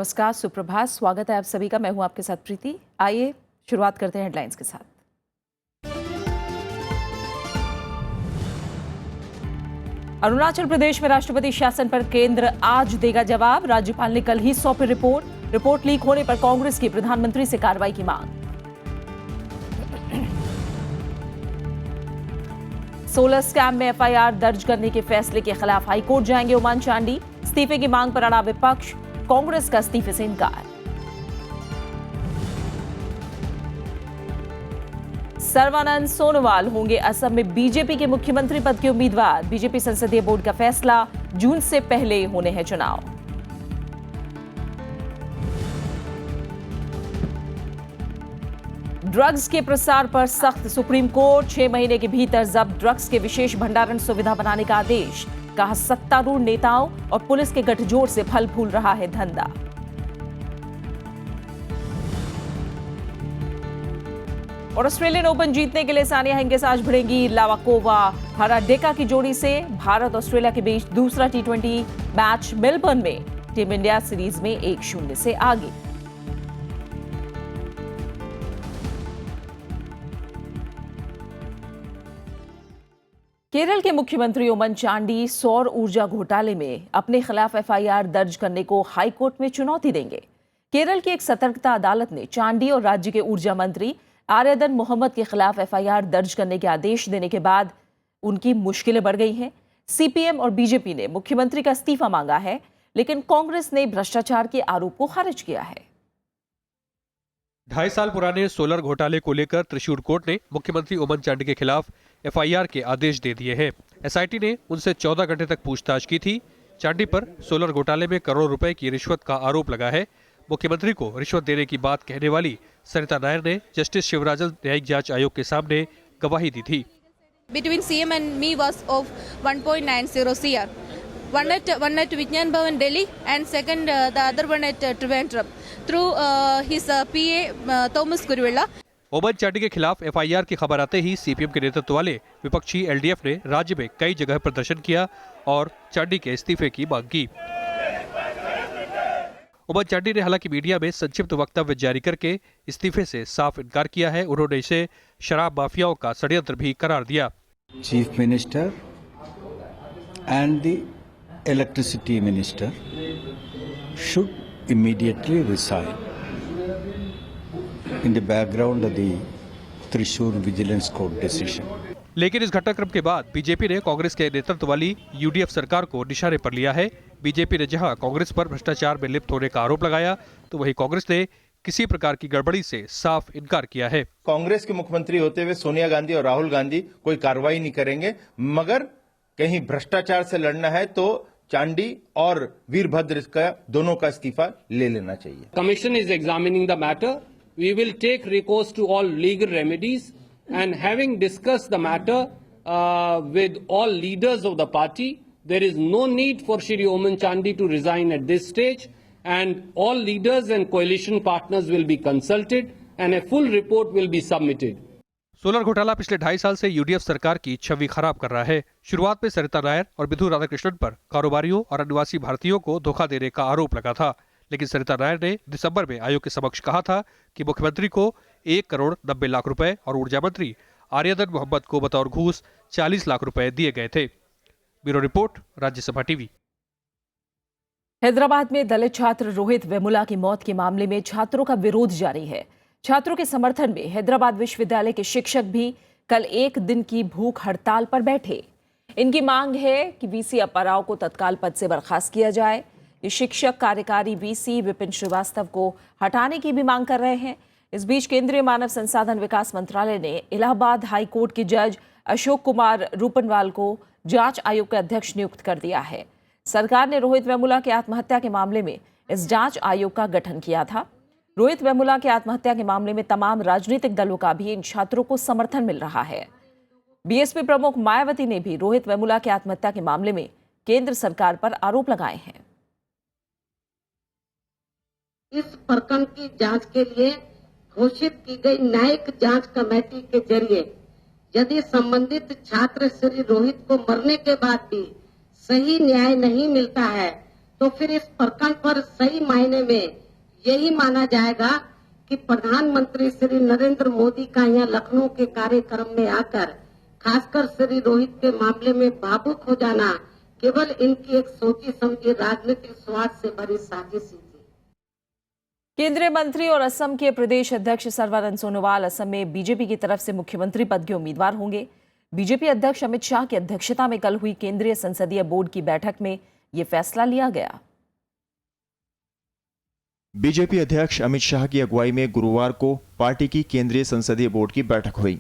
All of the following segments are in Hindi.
नमस्कार, सुप्रभात। स्वागत है आप सभी का। मैं हूं आपके साथ प्रीति। आइए शुरुआत करते हैं हेडलाइंस के साथ। अरुणाचल प्रदेश में राष्ट्रपति शासन पर केंद्र आज देगा जवाब। राज्यपाल ने कल ही सौंपी रिपोर्ट लीक होने पर कांग्रेस की प्रधानमंत्री से कार्रवाई की मांग। 16 स्कैम में एफआईआर दर्ज करने के फैसले के खिलाफ हाईकोर्ट जाएंगे ओमान चांडी। इस्तीफे की मांग पर अड़ा विपक्ष, कांग्रेस का इस्तीफे से इनकार। सर्बानंद सोनोवाल होंगे असम में बीजेपी के मुख्यमंत्री पद के उम्मीदवार। बीजेपी संसदीय बोर्ड का फैसला, जून से पहले होने हैं चुनाव। ड्रग्स के प्रसार पर सख्त, सुप्रीम कोर्ट 6 महीने के भीतर जब्त ड्रग्स के विशेष भंडारण सुविधा बनाने का आदेश। कहा, सत्तारूढ़ नेताओं और पुलिस के गठजोड़ से फल फूल रहा है धंधा। और ऑस्ट्रेलियन ओपन जीतने के लिए सानिया हिंगिस आज भिड़ेंगी लावाकोवा हराडेका की जोड़ी से। भारत ऑस्ट्रेलिया के बीच दूसरा T20 मैच मेलबर्न में। टीम इंडिया सीरीज में 1-0 से आगे। केरल के मुख्यमंत्री ओमन चांडी सौर ऊर्जा घोटाले में अपने खिलाफ एफआईआर दर्ज करने को हाईकोर्ट में चुनौती देंगे। केरल की एक सतर्कता अदालत ने चांडी और राज्य के ऊर्जा मंत्री आर्यदन मोहम्मद के खिलाफ एफआईआर दर्ज करने के आदेश देने के बाद उनकी मुश्किलें बढ़ गई हैं। सीपीएम और बीजेपी ने मुख्यमंत्री का इस्तीफा मांगा है, लेकिन कांग्रेस ने भ्रष्टाचार के आरोप को खारिज किया है। 2.5 साल पुराने सोलर घोटाले को लेकर त्रिशूर कोर्ट ने मुख्यमंत्री ओमन चांडी के खिलाफ एफआईआर के आदेश दे दिए हैं। एसआईटी ने उनसे 14 घंटे तक पूछताछ की थी। चांडी पर सोलर घोटाले में करोड़ों रुपए की रिश्वत का आरोप लगा है। मुख्यमंत्री को रिश्वत देने की बात कहने वाली सरिता नायर ने जस्टिस शिवराजन न्यायिक जांच आयोग के सामने गवाही दी थी। Between CM and me was of 1.90 CR. One at Vijnan Bhavan, Delhi, and second the other one at Trivandrum through his PA Thomas Kuruvilla. ओमन चांडी के खिलाफ एफआईआर की खबर आते ही सीपीएम के नेतृत्व वाले विपक्षी एलडीएफ ने राज्य में कई जगह प्रदर्शन किया और चांडी के इस्तीफे की मांग की। ओमन चांडी ने हालांकि मीडिया में संक्षिप्त वक्तव्य जारी करके इस्तीफे से साफ इनकार किया है। उन्होंने इसे शराब माफियाओं का षड्यंत्र भी करार दिया। Chief minister and the electricity minister should immediately resign in the background of the Thrissur Vigilance Court decision. लेकिन इस घटनाक्रम के बाद बीजेपी ने कांग्रेस के नेतृत्व वाली यूडीएफ सरकार को निशाने पर लिया है। बीजेपी ने जहां कांग्रेस पर भ्रष्टाचार में लिप्त होने का आरोप लगाया, तो वहीं कांग्रेस ने किसी प्रकार की गड़बड़ी से साफ इनकार किया है। कांग्रेस के मुख्यमंत्री होते हुए सोनिया गांधी और राहुल गांधी कोई कार्रवाई नहीं करेंगे, मगर कहीं भ्रष्टाचार से लड़ना है तो चांडी और वीरभद्र का दोनों का इस्तीफा ले लेना चाहिए। Commission is examining the matter. We will take recourse to all legal remedies, and having discussed the matter with all leaders of the party, there is no need for Shri Oman Chandi to resign at this stage, and all leaders and coalition partners will be consulted and a full report will be submitted. Solar घोटाला पिछले 2.5 साल से यूडीएफ सरकार की छवि खराब कर रहा है। शुरुआत में सरिता नायर और विधु राधाकृष्णन पर कारोबारियों और अनिवासी भारतीयों को धोखा देने का आरोप लगा था, लेकिन सरिता नायर ने दिसंबर में आयोग के समक्ष कहा था कि मुख्यमंत्री को 1 करोड़ 90 लाख रुपए और ऊर्जा मंत्री आर्यदन मोहम्मद को बतौर घूस 40 लाख रुपए दिए गए थे। Bureau report, Rajya Sabha TV. Hyderabad में दलित छात्र रोहित वेमुला की मौत के मामले में छात्रों का विरोध जारी है। छात्रों के समर्थन में हैदराबाद विश्वविद्यालय के शिक्षक भी कल 1 दिन की भूख हड़ताल पर बैठे। इनकी मांग है कि वीसी अप्पा राव को तत्काल पद से बर्खास्त किया जाए। ये शिक्षक कार्यकारी वीसी विपिन श्रीवास्तव को हटाने की भी मांग कर रहे हैं। इस बीच केंद्रीय मानव संसाधन विकास मंत्रालय ने इलाहाबाद हाई कोर्ट के जज अशोक कुमार रूपनवाल को जांच आयोग का अध्यक्ष नियुक्त कर दिया है। सरकार ने रोहित वेमुला के आत्महत्या के मामले में इस जांच आयोग का गठन किया था। रोहित वेमुला के आत्महत्या के मामले में तमाम राजनीतिक दलों का भी इन छात्रों को समर्थन मिल रहा है। बीएसपी प्रमुख मायावती ने भी रोहित वेमुला के आत्महत्या के मामले में केंद्र सरकार पर आरोप लगाए हैं। इस प्रकरण की जांच के लिए घोषित की गई न्यायिक जांच कमेटी के जरिए यदि संबंधित छात्र श्री रोहित को मरने के बाद भी सही न्याय नहीं मिलता है तो फिर इस प्रकरण पर सही मायने में यही माना जाएगा कि प्रधानमंत्री श्री नरेंद्र मोदी का यहाँ लखनऊ के कार्यक्रम में आकर खासकर श्री रोहित के मामले में भावुक हो जाना केवल इनकी एक सोची समझी राजनीतिक स्वार्थ से भरी साजिश थी। केंद्रीय मंत्री और असम के प्रदेश अध्यक्ष सर्बानंद सोनोवाल असम में बीजेपी की तरफ से मुख्यमंत्री पद के उम्मीदवार होंगे। बीजेपी अध्यक्ष अमित शाह की अध्यक्षता में कल हुई केंद्रीय संसदीय बोर्ड की बैठक में यह फैसला लिया गया। बीजेपी अध्यक्ष अमित शाह की अगुवाई में गुरुवार को पार्टी की केंद्रीय संसदीय बोर्ड की बैठक हुई।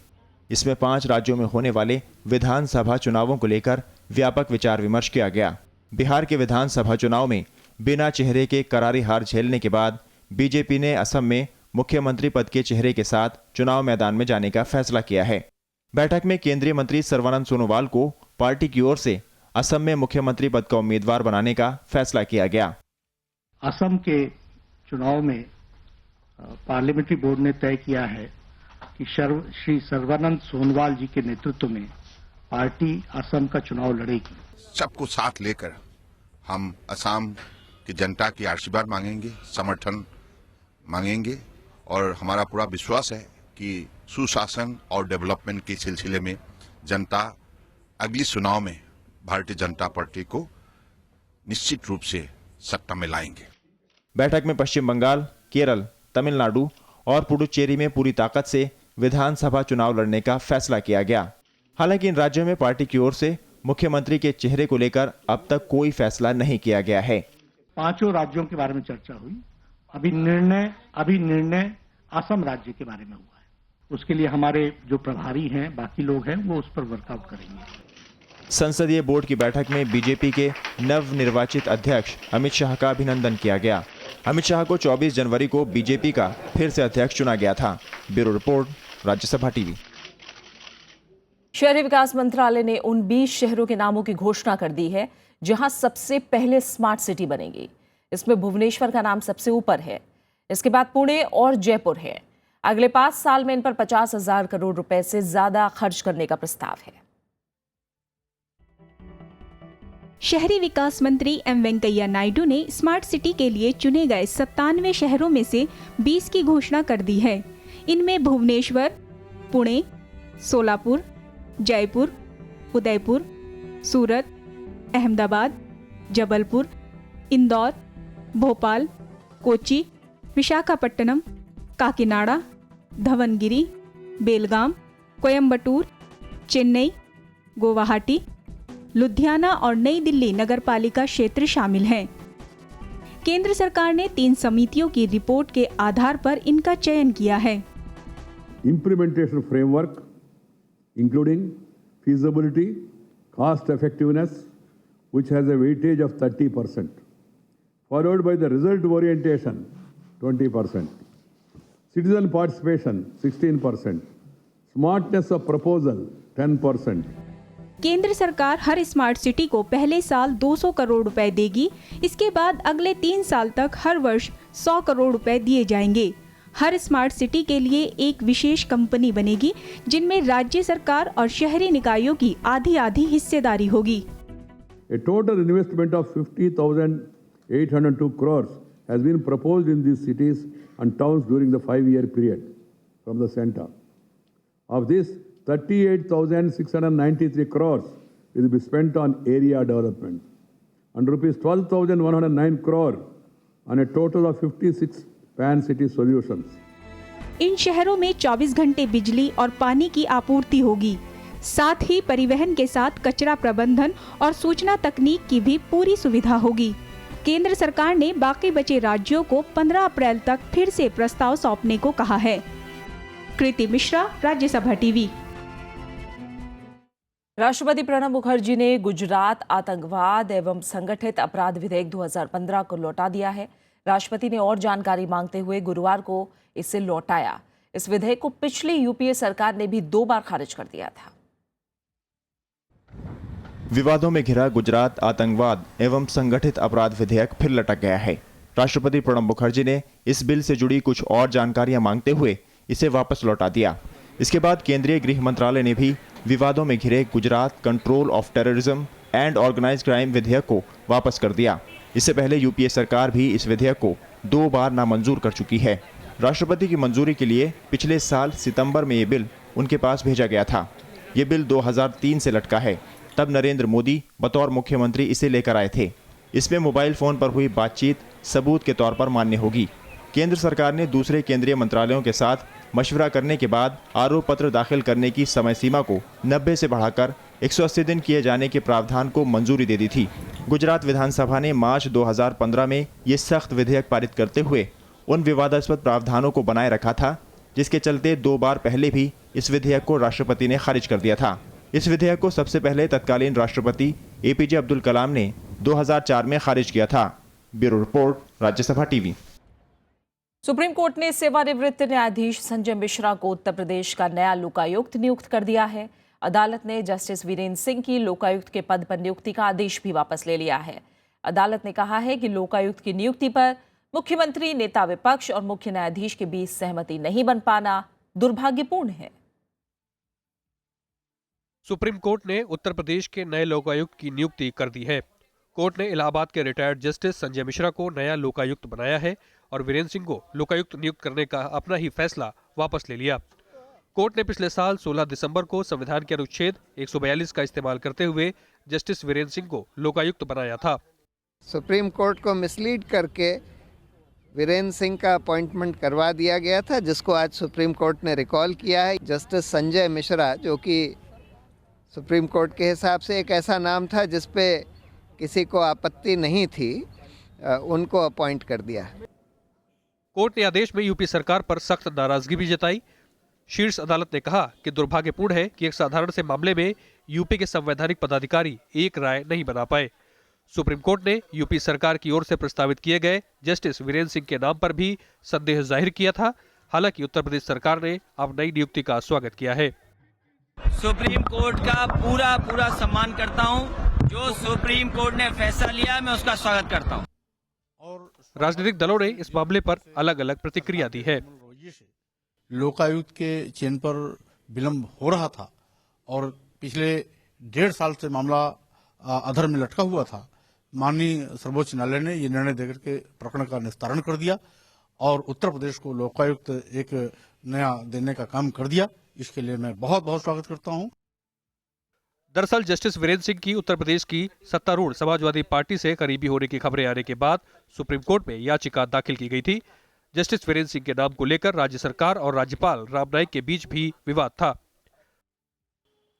इसमें 5 राज्यों में होने वाले विधानसभा चुनावों को लेकर व्यापक विचार विमर्श किया गया। बिहार के विधानसभा चुनाव में बिना चेहरे के करारी हार झेलने के बाद बीजेपी ने असम में मुख्यमंत्री पद के चेहरे के साथ चुनाव मैदान में जाने का फैसला किया है। बैठक में केंद्रीय मंत्री सर्बानंद सोनोवाल को पार्टी की ओर से असम में मुख्यमंत्री पद का उम्मीदवार बनाने का फैसला किया गया। असम के चुनाव में पार्लियामेंट्री बोर्ड ने तय किया है कि श्री सर्बानंद सोनोवाल जी के नेतृत्व में पार्टी असम का चुनाव लड़ेगी। सबको साथ लेकर हम असम की जनता की आशीर्वाद मांगेंगे, समर्थन मांगेंगे और हमारा पूरा विश्वास है कि सुशासन और डेवलपमेंट के सिलसिले में जनता अगली चुनाव में भारतीय जनता पार्टी को निश्चित रूप से सत्ता में लाएंगे। बैठक में पश्चिम बंगाल, केरल, तमिलनाडु और पुडुचेरी में पूरी ताकत से विधानसभा चुनाव लड़ने का फैसला किया गया। हालांकि इन राज्यों में पार्टी की ओर से मुख्यमंत्री के चेहरे को लेकर अब तक कोई फैसला नहीं किया गया है। 5 राज्यों के बारे में चर्चा हुई। अभी निर्णय असम राज्य के बारे में हुआ है। उसके लिए हमारे जो प्रभारी हैं, बाकी लोग हैं, वो उस पर वर्कआउट करेंगे। संसदीय बोर्ड की बैठक में बीजेपी के नवनिर्वाचित अध्यक्ष अमित शाह का अभिनंदन किया गया। अमित शाह को 24 जनवरी को बीजेपी का फिर से अध्यक्ष चुना गया था। Bureau report, Rajya Sabha TV. शहरी विकास मंत्रालय ने उन 20 शहरों के नामों की घोषणा कर दी है जहां सबसे पहले स्मार्ट सिटी बनेगी। इसमें भुवनेश्वर का नाम सबसे ऊपर है। इसके बाद पुणे और जयपुर है। अगले 5 साल में इन पर 50,000 करोड़ रुपए से ज्यादा खर्च करने का प्रस्ताव है। शहरी विकास मंत्री एम वेंकैया नायडू ने स्मार्ट सिटी के लिए चुने गए 97 शहरों में से 20 की घोषणा कर दी है। इनमें भुवनेश्वर, पुणे, सोलापुर, जयपुर, उदयपुर, सूरत, अहमदाबाद, जबलपुर, इंदौर, भोपाल, कोच्चि, विशाखापट्टनम, काकीनाडा, धवनगिरी, बेलगाम, कोयम्बटूर, चेन्नई, गुवाहाटी, लुधियाना और नई दिल्ली नगरपालिका क्षेत्र शामिल हैं। केंद्र सरकार ने 3 समितियों की रिपोर्ट के आधार पर इनका चयन किया है। Implementation framework including feasibility, cost effectiveness, which has a weightage of 30%, followed by the result orientation 20%, citizen participation 16%, smartness of proposal 10%. केंद्र सरकार हर स्मार्ट सिटी को पहले साल 200 करोड़ रुपए देगी। इसके बाद अगले 3 साल तक हर वर्ष 100 करोड़ रुपए दिए जाएंगे। हर स्मार्ट सिटी के लिए एक विशेष कंपनी बनेगी जिनमें राज्य सरकार और शहरी निकायों की आधी हिस्सेदारी होगी। A total investment of 50,802 crores has been proposed in these cities and towns during the 5-year period from the center. Of this, 38,693 crores will be spent on area development and rupees 12,109 crore on a total of 56 pan city solutions. इन शहरों में 24 घंटे बिजली और पानी की आपूर्ति होगी। साथ ही परिवहन के साथ कचरा प्रबंधन और सूचना तकनीक की भी पूरी सुविधा होगी। केंद्र सरकार ने बाकी बचे राज्यों को 15 अप्रैल तक फिर से प्रस्ताव सौंपने को कहा है। कृति मिश्रा, राज्यसभा टीवी। राष्ट्रपति प्रणब मुखर्जी ने गुजरात आतंकवाद एवं संगठित अपराध विधेयक 2015 को लौटा दिया है। राष्ट्रपति ने और जानकारी मांगते हुए गुरुवार को इसे लौटाया। इस विधेयक को पिछली यूपीए सरकार ने भी 2 बार खारिज कर दिया था। विवादों में घिरा गुजरात आतंकवाद एवं संगठित अपराध विधेयक फिर लटक गया है। राष्ट्रपति प्रणब मुखर्जी ने इस बिल से जुड़ी कुछ और जानकारियां मांगते हुए इसे वापस लौटा दिया। इसके बाद केंद्रीय गृह मंत्रालय ने भी विवादों में घिरे Gujarat control of terrorism and organised crime विधेयक को वापस कर दिया। इससे पहले यूपीए सरकार भी इस विधेयक को 2 बार नामंजूर कर चुकी है। राष्ट्रपति की मंजूरी के लिए पिछले साल सितंबर में ये बिल उनके पास भेजा गया था। ये बिल 2003 से लटका है। तब नरेंद्र मोदी बतौर मुख्यमंत्री इसे लेकर आए थे। इसमें मोबाइल फोन पर हुई बातचीत सबूत के तौर पर मान्य होगी। केंद्र सरकार ने दूसरे केंद्रीय मंत्रालयों के साथ मशवरा करने के बाद आरोप पत्र दाखिल करने की समय सीमा को 90 से बढ़ाकर 180 दिन किए जाने के प्रावधान को मंजूरी दे दी थी। गुजरात विधानसभा ने मार्च 2015 में ये सख्त विधेयक पारित करते हुए उन विवादास्पद प्रावधानों को बनाए रखा था, जिसके चलते 2 बार पहले भी इस विधेयक को राष्ट्रपति ने खारिज कर दिया था। इस विधेयक को सबसे पहले तत्कालीन राष्ट्रपति एपीजे अब्दुल कलाम ने 2004 में खारिज किया था। Bureau report, Rajya Sabha TV. Supreme court ने सेवानिवृत्त न्यायाधीश संजय मिश्रा को उत्तर प्रदेश का नया लोकायुक्त नियुक्त कर दिया है। अदालत ने जस्टिस वीरेंद्र सिंह की लोकायुक्त के पद पर नियुक्ति का आदेश भी वापस ले लिया है। अदालत ने कहा है कि लोकायुक्त की नियुक्ति पर मुख्यमंत्री, नेता विपक्ष और मुख्य न्यायाधीश के बीच सहमति नहीं बन पाना दुर्भाग्यपूर्ण है। सुप्रीम कोर्ट ने उत्तर प्रदेश के नए लोकायुक्त की नियुक्ति कर दी है। कोर्ट ने इलाहाबाद के रिटायर्ड जस्टिस संजय मिश्रा को नया लोकायुक्त बनाया है और वीरेंद्र सिंह को लोकायुक्त नियुक्त करने का अपना ही फैसला वापस ले लिया। कोर्ट ने पिछले साल 16 दिसंबर को संविधान के अनुच्छेद 142 का इस्तेमाल करते हुए जस्टिस वीरेंद्र सिंह को लोकायुक्त बनाया था। सुप्रीम कोर्ट को मिसलीड करके वीरेंद्र सिंह का अपॉइंटमेंट करवा दिया गया था, जिसको आज सुप्रीम कोर्ट ने रिकॉल किया है। जस्टिस संजय मिश्रा, जो कि सुप्रीम कोर्ट के हिसाब से एक ऐसा नाम था जिस पे किसी को आपत्ति नहीं थी, उनको अपॉइंट कर दिया। कोर्ट ने आदेश में यूपी सरकार पर सख्त नाराजगी भी जताई। शीर्ष अदालत ने कहा कि दुर्भाग्यपूर्ण है कि एक साधारण से मामले में यूपी के संवैधानिक पदाधिकारी एक राय नहीं बना पाए। सुप्रीम कोर्ट ने यूपी सरकार की ओर से प्रस्तावित किए गए जस्टिस वीरेंद्र सिंह के नाम पर भी संदेह जाहिर किया था। हालांकि उत्तर प्रदेश सरकार ने अब नई नियुक्ति का स्वागत किया है। सुप्रीम कोर्ट का पूरा सम्मान करता हूं। जो सुप्रीम कोर्ट ने फैसला लिया, मैं उसका स्वागत करता हूं। और राजनीतिक दलों ने इस मामले पर अलग अलग प्रतिक्रिया दी है। लोकायुक्त के चयन पर विलंब हो रहा था और पिछले 1.5 साल से मामला अधर में लटका हुआ था। माननीय सर्वोच्च न्यायालय ने ये निर्णय देकर के प्रकरण का निस्तारण कर दिया और उत्तर प्रदेश को लोकायुक्त एक नया देने का काम कर दिया। इसके लिए मैं बहुत बहुत स्वागत करता हूं। दरअसल जस्टिस वीरेंद्र सिंह की उत्तर प्रदेश की सत्तारूढ़ समाजवादी पार्टी से करीबी होने की खबरें आने के बाद सुप्रीम कोर्ट में याचिका दाखिल की गई थी। जस्टिस वीरेंद्र सिंह के नाम को लेकर राज्य सरकार और राज्यपाल राम नाईक के बीच भी विवाद था।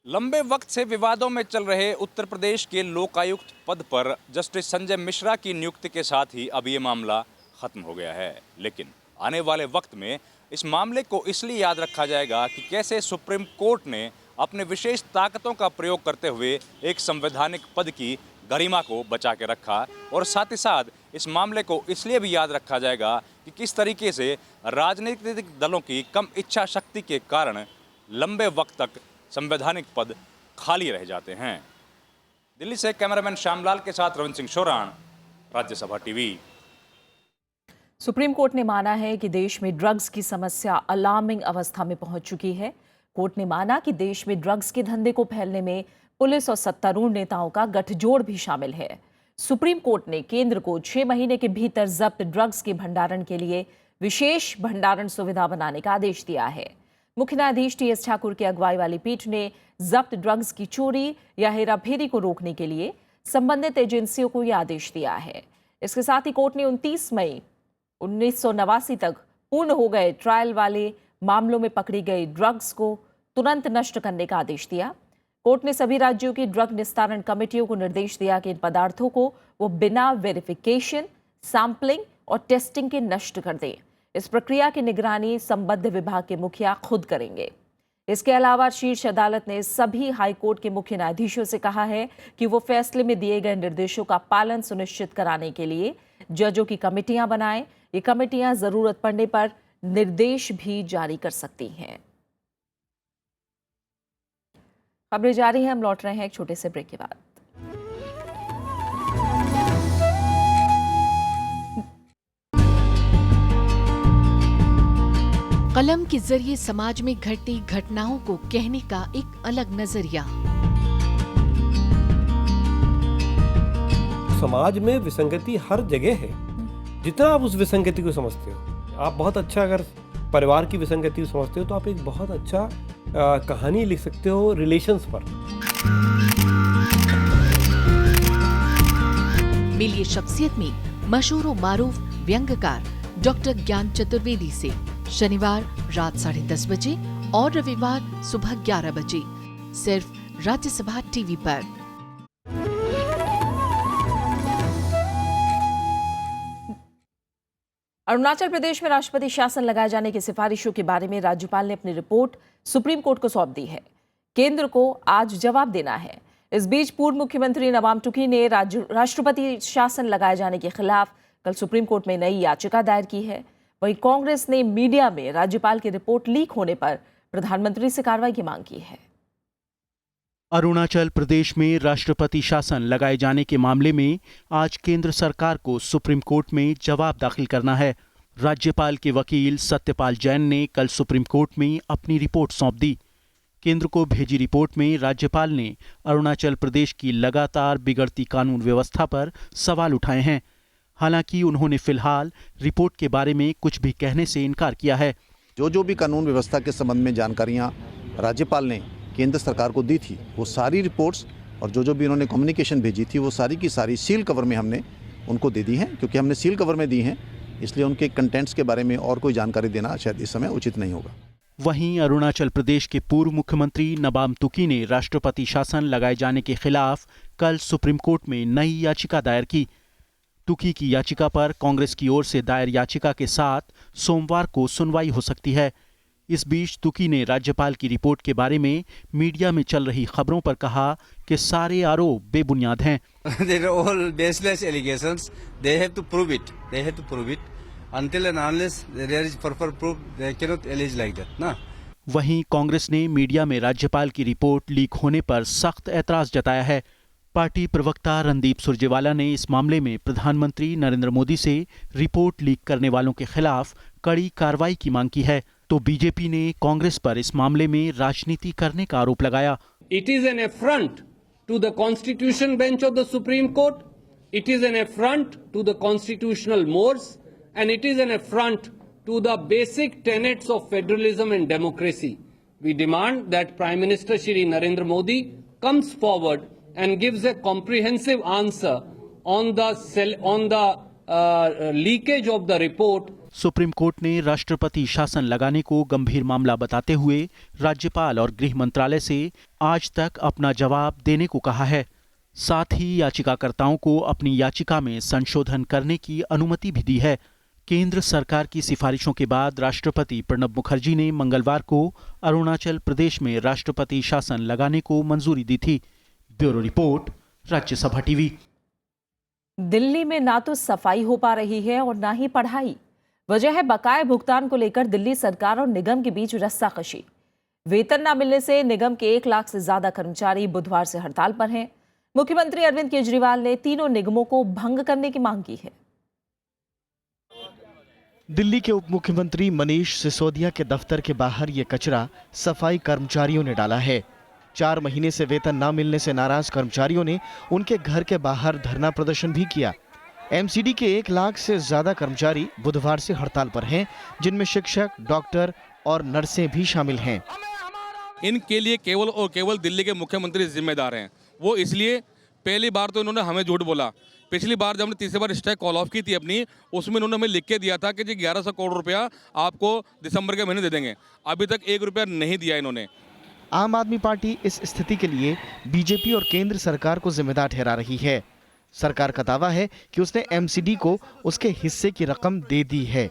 लंबे वक्त से विवादों में चल रहे उत्तर प्रदेश के लोकायुक्त पद पर जस्टिस संजय मिश्रा की नियुक्ति के साथ ही अब ये मामला खत्म हो गया है। लेकिन आने वाले वक्त में इस मामले को इसलिए याद रखा जाएगा कि कैसे सुप्रीम कोर्ट ने अपने विशेष ताकतों का प्रयोग करते हुए एक संवैधानिक पद की गरिमा को बचा के रखा, और साथ ही साथ इस मामले को इसलिए भी याद रखा जाएगा कि किस तरीके से राजनीतिक दलों की कम इच्छा शक्ति के कारण लंबे वक्त तक संवैधानिक पद खाली रह जाते हैं। दिल्ली से कैमरामैन श्यामलाल के साथ Ravindra Singh Sheoran, Rajya Sabha TV. Supreme court ने माना है कि देश में ड्रग्स की समस्या अलार्मिंग अवस्था में पहुंच चुकी है। कोर्ट ने माना कि देश में ड्रग्स के धंधे को फैलने में पुलिस और सत्तारूढ़ नेताओं का गठजोड़ भी शामिल है। सुप्रीम कोर्ट ने केंद्र को 6 महीने के भीतर जब्त ड्रग्स के भंडारण के लिए विशेष भंडारण सुविधा बनाने का आदेश दिया है। मुख्य न्यायाधीश टीएस ठाकुर की अगुवाई वाली पीठ ने जब्त ड्रग्स की चोरी या हेराफेरी को रोकने के लिए संबंधित एजेंसियों को यह आदेश दिया है। इसके साथ ही कोर्ट ने 29 मई 1989 तक पूर्ण हो गए ट्रायल वाले मामलों में पकड़ी गई ड्रग्स को तुरंत नष्ट करने का आदेश दिया। कोर्ट ने सभी राज्यों की ड्रग निस्तारण कमेटियों को निर्देश दिया कि इन पदार्थों को वो बिना वेरिफिकेशन, सैंपलिंग और टेस्टिंग के नष्ट कर दें। इस प्रक्रिया की निगरानी संबद्ध विभाग के मुखिया खुद करेंगे। इसके अलावा शीर्ष अदालत ने सभी हाई कोर्ट के मुख्य न्यायाधीशों से कहा है कि वो फैसले में दिए गए निर्देशों का पालन सुनिश्चित कराने के लिए जजों की कमेटियां बनाएं। ये कमेटियां जरूरत पड़ने पर निर्देश भी जारी कर सकती हैं। खबरें जारी हैं, हम लौट रहे हैं एक छोटे से ब्रेक के बाद। कलम के जरिए समाज में घटती घटनाओं को कहने का एक अलग नजरिया। समाज में विसंगति हर जगह है। जितना आप उस विसंगति को समझते हो, आप बहुत अच्छा, अगर परिवार की विसंगति को समझते हो तो आप एक बहुत अच्छा कहानी लिख सकते हो रिलेशंस पर। मिलिए शख्सियत में मशहूर व मारूफ व्यंग्यकार डॉक्टर ज्ञान चतुर्वेदी से शनिवार रात 10:30 बजे और रविवार सुबह 11 बजे सिर्फ राज्यसभा टीवी पर। अरुणाचल प्रदेश में राष्ट्रपति शासन लगाए जाने की सिफारिशों के बारे में राज्यपाल ने अपनी रिपोर्ट सुप्रीम कोर्ट को सौंप दी है। केंद्र को आज जवाब देना है। इस बीच पूर्व मुख्यमंत्री नबाम तुकी ने राष्ट्रपति शासन लगाए जाने के खिलाफ कल सुप्रीम कोर्ट में नई याचिका दायर की है। वहीं कांग्रेस ने मीडिया में राज्यपाल की रिपोर्ट लीक होने पर प्रधानमंत्री से कार्रवाई की मांग की है। अरुणाचल प्रदेश में राष्ट्रपति शासन लगाए जाने के मामले में आज केंद्र सरकार को सुप्रीम कोर्ट में जवाब दाखिल करना है। राज्यपाल के वकील सत्यपाल जैन ने कल सुप्रीम कोर्ट में अपनी रिपोर्ट सौंप दी। केंद्र को भेजी रिपोर्ट में राज्यपाल ने अरुणाचल प्रदेश की लगातार बिगड़ती कानून व्यवस्था पर सवाल उठाए हैं। हालांकि उन्होंने फिलहाल रिपोर्ट के बारे में कुछ भी कहने से इनकार किया है। जो भी कानून व्यवस्था के संबंध में जानकारियां राज्यपाल ने केंद्र सरकार को दी थी, वो सारी रिपोर्ट्स और जो भी उन्होंने कम्युनिकेशन भेजी थी वो सारी की सारी सील कवर में हमने उनको दे दी हैं। क्योंकि हमने सील कवर में दी हैं, इसलिए उनके कंटेंट्स के बारे में और कोई जानकारी देना शायद इस समय उचित नहीं होगा। वहीं अरुणाचल प्रदेश के पूर्व मुख्यमंत्री नबाम तुकी ने राष्ट्रपति शासन लगाए जाने के खिलाफ कल सुप्रीम कोर्ट में नई याचिका दायर की। तुकी की याचिका पर कांग्रेस की ओर से दायर याचिका के साथ सोमवार को सुनवाई हो सकती है। इस बीच तुकी ने राज्यपाल की रिपोर्ट के बारे में मीडिया में चल रही खबरों पर कहा कि सारे आरोप बेबुनियाद हैं। They are all baseless allegations. They have to prove it. They have to prove it. Until and unless there is proper proof, they cannot allege like that. ना? वहीं कांग्रेस ने मीडिया में राज्यपाल की रिपोर्ट लीक होने पर सख्त ऐतराज जताया है। पार्टी प्रवक्ता रणदीप सुरजेवाला ने इस मामले में प्रधानमंत्री नरेंद्र मोदी से रिपोर्ट लीक करने वालों के खिलाफ कड़ी कार्रवाई की मांग की है। तो बीजेपी ने कांग्रेस पर इस मामले में राजनीति करने का आरोप लगाया। It is an affront to the constitution bench of the Supreme Court. It is an affront to the constitutional mores, and it is an affront to the basic tenets of federalism and democracy. We demand that Prime Minister Shri Narendra Modi comes forward and gives a comprehensive answer on the leakage of the report. Supreme court ने राष्ट्रपति शासन लगाने को गंभीर मामला बताते हुए राज्यपाल और गृह मंत्रालय से आज तक अपना जवाब देने को कहा है। साथ ही याचिकाकर्ताओं को अपनी याचिका में संशोधन करने की अनुमति भी दी है। केंद्र सरकार की सिफारिशों के बाद राष्ट्रपति प्रणब मुखर्जी ने मंगलवार को अरुणाचल प्रदेश में राष्ट्रपति शासन लगाने को मंजूरी दी थी। Bureau report, Rajya Sabha TV. Delhi में ना तो सफाई हो पा रही है और ना ही पढ़ाई। वजह है बकाये भुगतान को लेकर दिल्ली सरकार और निगम के बीच रस्साकशी। वेतन न मिलने से निगम के 1 लाख से ज्यादा कर्मचारी बुधवार से हड़ताल पर हैं। मुख्यमंत्री अरविंद केजरीवाल ने तीनों निगमों को भंग करने की मांग की है। दिल्ली के उप मुख्यमंत्री मनीष सिसोदिया के दफ्तर के बाहर ये कचरा सफाई कर्मचारियों ने डाला है। 4 महीने से वेतन न मिलने से नाराज कर्मचारियों ने उनके घर के बाहर धरना प्रदर्शन भी किया। एमसीडी के 1 लाख से ज्यादा कर्मचारी बुधवार से हड़ताल पर हैं, जिनमें शिक्षक, डॉक्टर और नर्सें भी शामिल हैं। इनके लिए केवल और केवल दिल्ली के मुख्यमंत्री जिम्मेदार हैं। वो इसलिए पहली बार तो इन्होंने हमें झूठ बोला। पिछली बार जब हमने तीसरी बार स्ट्राइक कॉल ऑफ की थी अपनी, उसमें इन्होंने हमें लिख के दिया था कि जी 1100 करोड़ रुपया आपको दिसंबर के महीने दे देंगे। अभी तक 1 रुपया नहीं दिया इन्होंने। आम आदमी पार्टी इस स्थिति के लिए बीजेपी और केंद्र सरकार को जिम्मेदार ठहरा रही है। सरकार का दावा है कि उसने एमसीडी को उसके हिस्से की रकम दे दी है।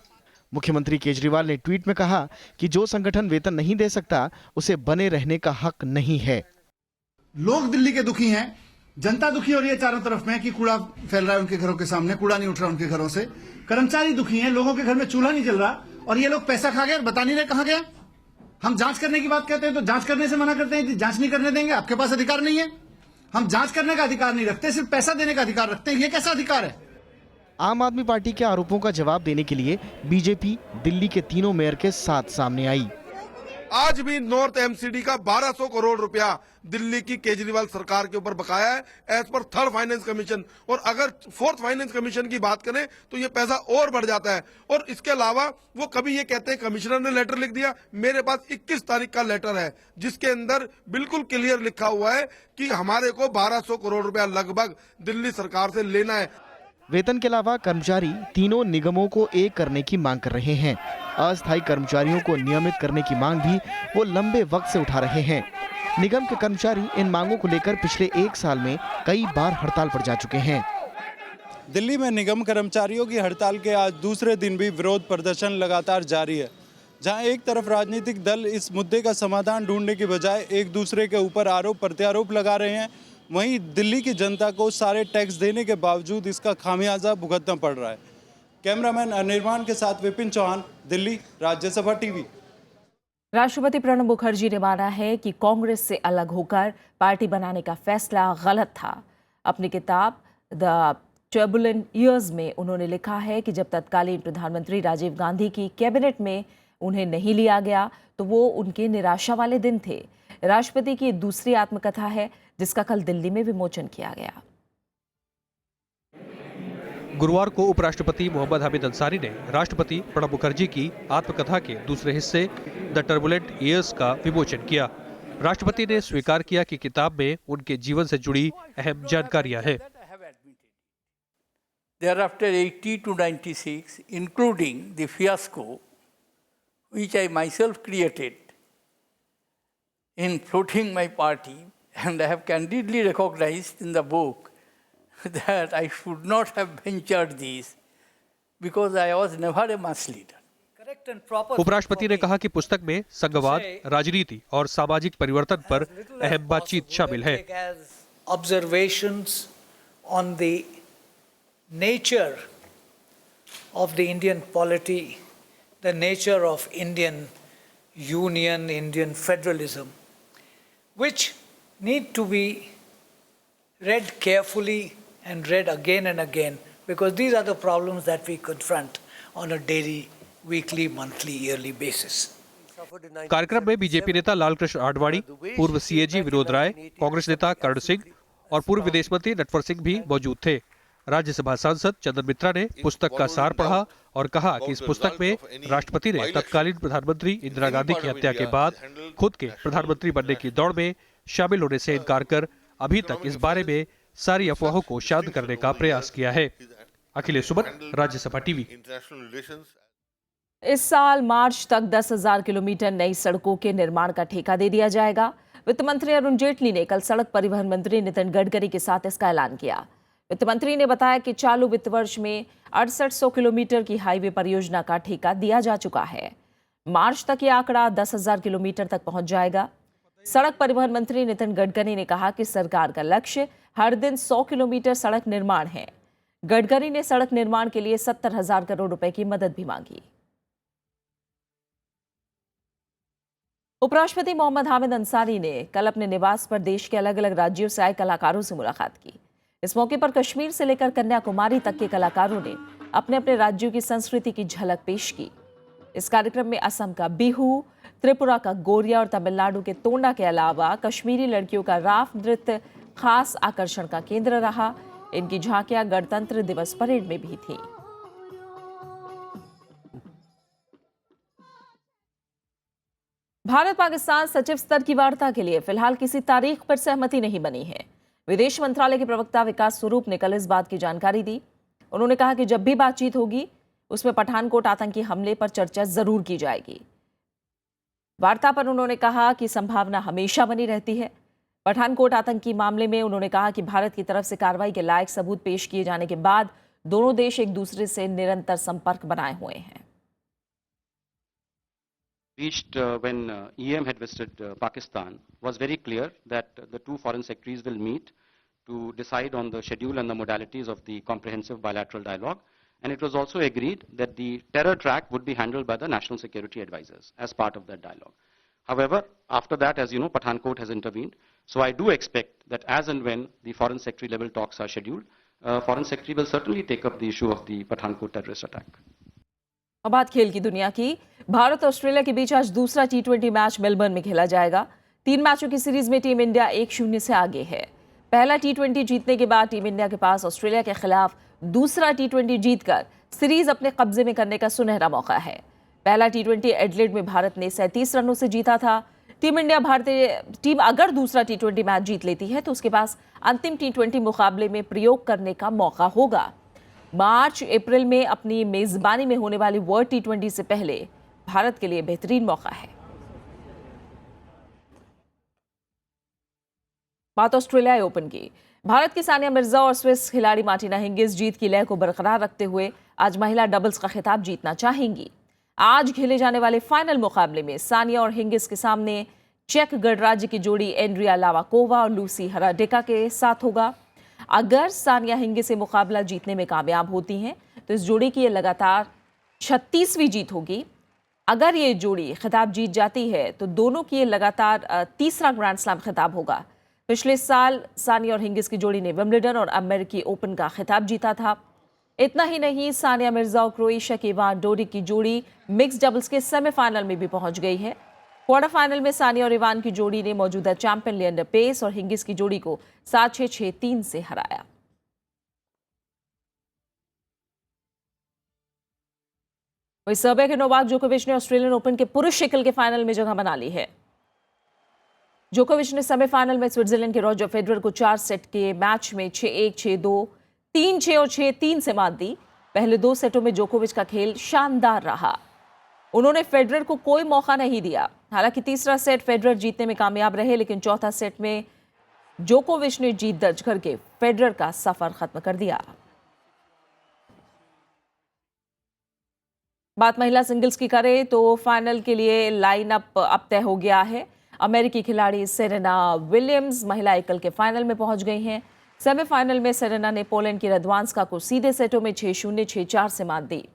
मुख्यमंत्री केजरीवाल ने ट्वीट में कहा कि जो संगठन वेतन नहीं दे सकता उसे बने रहने का हक नहीं है। लोग दिल्ली के दुखी हैं, जनता दुखी हो रही है चारों तरफ में कि कूड़ा फैल रहा है उनके घरों के सामने, कूड़ा नहीं उठ रहा उनके घरों से। कर्मचारी दुखी हैं, लोगों के घर में चूल्हा नहीं जल रहा और ये लोग पैसा खा गए, बता नहीं रहे कहां गया। हम जांच करने की बात कहते हैं तो जांच करने से मना करते हैं कि जांच नहीं करने देंगे, आपके पास अधिकार नहीं है। हम जांच करने का अधिकार नहीं रखते, सिर्फ पैसा देने का अधिकार रखते हैं। ये कैसा अधिकार है? आम आदमी पार्टी के आरोपों का जवाब देने के लिए बीजेपी दिल्ली के तीनों मेयर के साथ सामने आई। आज भी नॉर्थ एमसीडी का 1200 करोड़ रुपया दिल्ली की केजरीवाल सरकार के ऊपर बकाया है as per third finance commission. और अगर फोर्थ फाइनेंस कमीशन की बात करें तो ये पैसा और बढ़ जाता है। और इसके अलावा वो कभी ये कहते हैं कमिश्नर ने लेटर लिख दिया, मेरे पास 21 तारीख का लेटर है जिसके अंदर बिल्कुल क्लियर लिखा हुआ है कि हमारे को 1200 करोड़ रुपया लगभग दिल्ली सरकार से लेना है। वेतन के अलावा कर्मचारी तीनों निगमों को एक करने की मांग कर रहे हैं। अस्थायी कर्मचारियों को नियमित करने की मांग भी वो लंबे वक्त से उठा रहे हैं। निगम के कर्मचारी इन मांगों को लेकर पिछले 1 साल में कई बार हड़ताल पर जा चुके हैं। दिल्ली में निगम कर्मचारियों की हड़ताल के आज दूसरे दिन भी विरोध प्रदर्शन लगातार जारी है। जहां एक तरफ राजनीतिक दल इस मुद्दे का समाधान ढूंढने की बजाय एक दूसरे के ऊपर आरोप प्रत्यारोप लगा रहे हैं, वहीं दिल्ली की जनता को सारे टैक्स देने के बावजूद इसका खामियाजा भुगतना पड़ रहा है। कैमरामैन अनिर्बाण के साथ विपिन चौहान, दिल्ली, राज्यसभा टीवी। राष्ट्रपति प्रणब मुखर्जी ने माना है कि कांग्रेस से अलग होकर पार्टी बनाने का फैसला गलत था। अपनी किताब द टर्बुलेंट ईयर्स में उन्होंने लिखा है कि जब तत्कालीन प्रधानमंत्री राजीव गांधी की कैबिनेट में उन्हें नहीं लिया गया तो वो उनके निराशा वाले दिन थे। राष्ट्रपति की दूसरी आत्मकथा है जिसका कल दिल्ली में विमोचन किया गया। गुरुवार को उपराष्ट्रपति मोहम्मद हामिद अंसारी ने राष्ट्रपति प्रणब मुखर्जी की आत्मकथा के दूसरे हिस्से द टर्बुलेंट ईयर्स का विमोचन किया। राष्ट्रपति ने स्वीकार किया कि किताब में उनके जीवन से जुड़ी अहम जानकारियां हैं। Thereafter 80 to 96, including the fiasco which I myself created in floating my party, and I have candidly recognized in the book that I should not have ventured this because I was never a mass leader. उपराष्ट्रपति ने कहा कि पुस्तक में संघवाद, राजनीति और सामाजिक परिवर्तन पर अहम बातचीत शामिल है। Observations on the nature of the Indian polity, the nature of Indian union, Indian federalism, which need to be read carefully and read again and again, because these are the problems that we confront on a daily, weekly, monthly, yearly basis. कार्यक्रम में बीजेपी नेता लालकृष्ण आडवाणी, पूर्व सीएजी विनोद राय, कांग्रेस नेता कर्ण सिंह और पूर्व विदेश मंत्री नटवर सिंह भी मौजूद थे। राज्यसभा सांसद चंदन मित्रा ने पुस्तक का सार पढ़ा और कहा कि इस पुस्तक में राष्ट्रपति ने तत्कालीन प्रधानमंत्री इंदिरा गांधी की हत्या के बाद खुद के प्रधानमंत्री बनने की दौड़ में शामिल होने से इनकार कर अभी तक इस बारे में सारी अफवाहों को शांत करने का प्रयास किया है। अखिलेश सुमन, राज्यसभा टीवी। इस साल मार्च तक 10,000 किलोमीटर नई सड़कों के निर्माण का ठेका दे दिया जाएगा। वित्त मंत्री अरुण जेटली ने कल सड़क परिवहन मंत्री नितिन गडकरी के साथ इसका ऐलान किया। वित्त मंत्री ने बताया कि चालू वित्त वर्ष में 6800 किलोमीटर की हाईवे परियोजना का ठेका दिया जा चुका है। मार्च तक ये आंकड़ा 10,000 किलोमीटर तक पहुंच जाएगा। सड़क परिवहन मंत्री नितिन गडकरी ने कहा कि सरकार का लक्ष्य हर दिन 100 किलोमीटर सड़क निर्माण है। गडकरी ने सड़क निर्माण के लिए 70,000 करोड़ रुपए की मदद भी मांगी। उपराष्ट्रपति मोहम्मद हामिद अंसारी ने कल अपने निवास पर देश के अलग अलग राज्यों से आए कलाकारों से मुलाकात की। इस मौके पर कश्मीर से लेकर कन्याकुमारी तक के कलाकारों ने अपने अपने राज्यों की संस्कृति की झलक पेश की। इस कार्यक्रम में असम का बिहू, त्रिपुरा का गोरिया और तमिलनाडु के तोंडा के अलावा कश्मीरी लड़कियों का राफ नृत्य खास आकर्षण का केंद्र रहा। इनकी झांकियां गणतंत्र दिवस परेड में भी थी। भारत पाकिस्तान सचिव स्तर की वार्ता के लिए फिलहाल किसी तारीख पर सहमति नहीं बनी है। विदेश मंत्रालय के प्रवक्ता विकास स्वरूप ने कल इस बात की जानकारी दी। उन्होंने कहा कि जब भी बातचीत होगी उसमें पठानकोट आतंकी हमले पर चर्चा जरूर की जाएगी। वार्ता पर उन्होंने कहा कि संभावना हमेशा बनी रहती है। पठानकोट आतंकी मामले में उन्होंने कहा कि भारत की तरफ से कार्रवाई के लायक सबूत पेश किए जाने के बाद दोनों देश एक दूसरे से निरंतर संपर्क बनाए हुए हैं। Reached when EM had visited Pakistan was very clear that the two foreign secretaries will meet to decide on the schedule and the modalities of the comprehensive bilateral dialogue, and it was also agreed that the terror track would be handled by the national security advisors as part of that dialogue. However, after that, as you know, Pathankot has intervened, so I do expect that as and when the foreign secretary level talks are scheduled, foreign secretary will certainly take up the issue of the Pathankot terrorist attack. अब बात खेल की दुनिया की। भारत और ऑस्ट्रेलिया के बीच आज दूसरा T20 मैच मेलबर्न में खेला जाएगा। 3 मैचों की सीरीज में टीम इंडिया 1-0 से आगे है। पहला T20 जीतने के बाद टीम इंडिया के पास ऑस्ट्रेलिया के खिलाफ दूसरा T20 जीतकर सीरीज अपने कब्जे में करने का सुनहरा मौका है। पहला T20 एडिलेड में भारत ने 37 रनों से जीता था। भारतीय टीम अगर दूसरा T20 मैच जीत लेती है तो उसके पास अंतिम T20 मुकाबले में प्रयोग करने का मौका होगा। मार्च अप्रैल में अपनी मेजबानी में होने वाली वर्ल्ड T20 से पहले भारत के लिए बेहतरीन मौका है। बात ऑस्ट्रेलिया ओपन की। भारत की सानिया मिर्जा और स्विस खिलाड़ी मार्टिना हिंगिस जीत की लय को बरकरार रखते हुए आज महिला डबल्स का खिताब जीतना चाहेंगी। आज खेले जाने वाले फाइनल मुकाबले में सानिया और हिंगिस के सामने चेक गणराज्य की जोड़ी एंड्रिया लावाकोवा और लूसी हराडेका के साथ होगा। अगर सानिया हिंगिस से मुकाबला जीतने में कामयाब होती हैं तो इस जोड़ी की ये लगातार 36वीं जीत होगी। अगर ये जोड़ी खिताब जीत जाती है तो दोनों की ये लगातार तीसरा ग्रैंड स्लैम खिताब होगा। पिछले साल सानिया और हिंगिस की जोड़ी ने विंबलडन और अमेरिकी ओपन का खिताब जीता था। इतना ही नहीं, सानिया मिर्जा और क्रोएशिया की इवान डोडिक की जोड़ी मिक्स डबल्स के सेमीफाइनल में भी पहुंच गई है। क्वार्टर फाइनल में सानिया और इवान की जोड़ी ने मौजूदा चैंपियन लिएंडर पेस और हिंगिस की जोड़ी को 7-6, 6-3 से हराया। वहीं सर्बिया के नोवाक जोकोविच ने ऑस्ट्रेलियन ओपन के पुरुष शिकल के फाइनल में जगह बना ली है। जोकोविच ने सेमीफाइनल में स्विट्जरलैंड के रॉजर फेडरर को 4 सेट के मैच में 6-1, 6-2, 3-6 और 6-3 से मात दी। पहले 2 सेटों में जोकोविच का खेल शानदार रहा। उन्होंने फेडरर को कोई मौका नहीं दिया। हालांकि तीसरा सेट फेडरर जीतने में कामयाब रहे, लेकिन चौथा सेट में जोकोविच ने जीत दर्ज करके फेडरर का सफर खत्म कर दिया। बात महिला सिंगल्स की करें तो फाइनल के लिए लाइनअप अब तय हो गया है। अमेरिकी खिलाड़ी सेरेना विलियम्स महिला एकल के फाइनल में पहुंच गई हैं। सेमीफाइनल में सेरेना ने पोलैंड की रद्वांस्का को सीधे सेटों में 6-0, 6-4 से मात दी।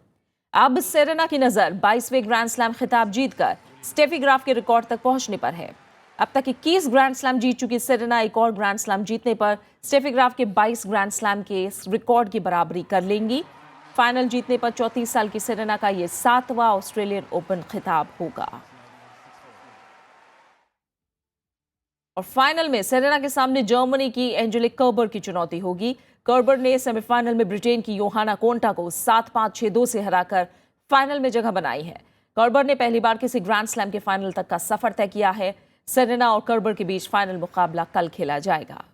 अब सेरेना की नजर 22वें ग्रैंड स्लैम खिताब जीतकर स्टेफी ग्राफ के रिकॉर्ड तक पहुंचने पर है। अब तक 21 ग्रैंड स्लैम जीत चुकी सेरेना एक और ग्रैंड स्लैम जीतने पर स्टेफी ग्राफ के 22 ग्रैंड स्लैम के रिकॉर्ड की बराबरी कर लेंगी। फाइनल जीतने पर 34 साल की सेरेना का यह 7वां ऑस्ट्रेलियन ओपन खिताब होगा। और फाइनल में सेरेना के सामने जर्मनी की एंजेलिक कर्बर की चुनौती होगी। कर्बर ने सेमीफाइनल में ब्रिटेन की योहाना कोंटा को 7-5, 6-2 से हराकर फाइनल में जगह बनाई है। कर्बर ने पहली बार किसी ग्रैंड स्लैम के फाइनल तक का सफर तय किया है। सेरेना और कर्बर के बीच फाइनल मुकाबला कल खेला जाएगा।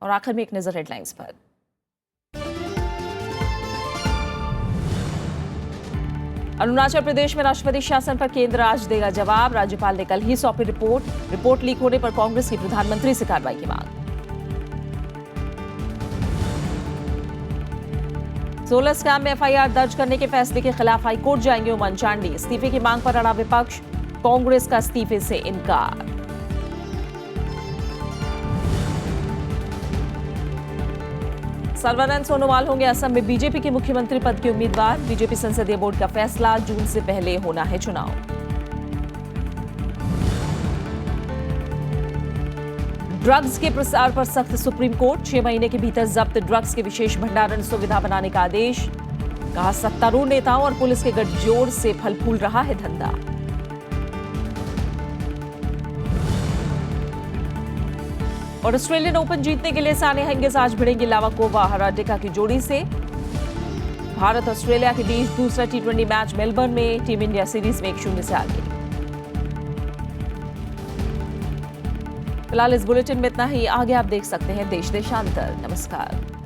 और आखिर में एक नजर हेडलाइंस पर। अरुणाचल प्रदेश में राष्ट्रपति शासन पर केंद्र आज देगा जवाब। राज्यपाल ने कल ही सौंपी रिपोर्ट लीक होने पर कांग्रेस की प्रधानमंत्री से कार्रवाई की मांग। 16 स्कैम में एफआईआर दर्ज करने के फैसले के खिलाफ हाईकोर्ट जाएंगे उमन चांडी। इस्तीफे की मांग पर अड़ा विपक्ष, कांग्रेस का इस्तीफे से इनकार। सर्बानंद सोनोवाल होंगे असम में बीजेपी के मुख्यमंत्री पद के उम्मीदवार। बीजेपी संसदीय बोर्ड का फैसला, जून से पहले होना है चुनाव। ड्रग्स के प्रसार पर सख्त सुप्रीम कोर्ट, 6 महीने के भीतर जब्त ड्रग्स के विशेष भंडारण सुविधा बनाने का आदेश। कहा सत्तारूढ़ नेताओं और पुलिस के गठजोड़ से फल फूल रहा है धंधा। और ऑस्ट्रेलियन ओपन जीतने के लिए सानिया हिंगिस आज भिड़ेंगी लावाकोवा हराडेका की जोड़ी से। भारत ऑस्ट्रेलिया के बीच दूसरा T20 मैच मेलबर्न में, टीम इंडिया सीरीज में 1-0 से आगे। फिलहाल इस बुलेटिन में इतना ही। आगे आप देश देशांतर। नमस्कार।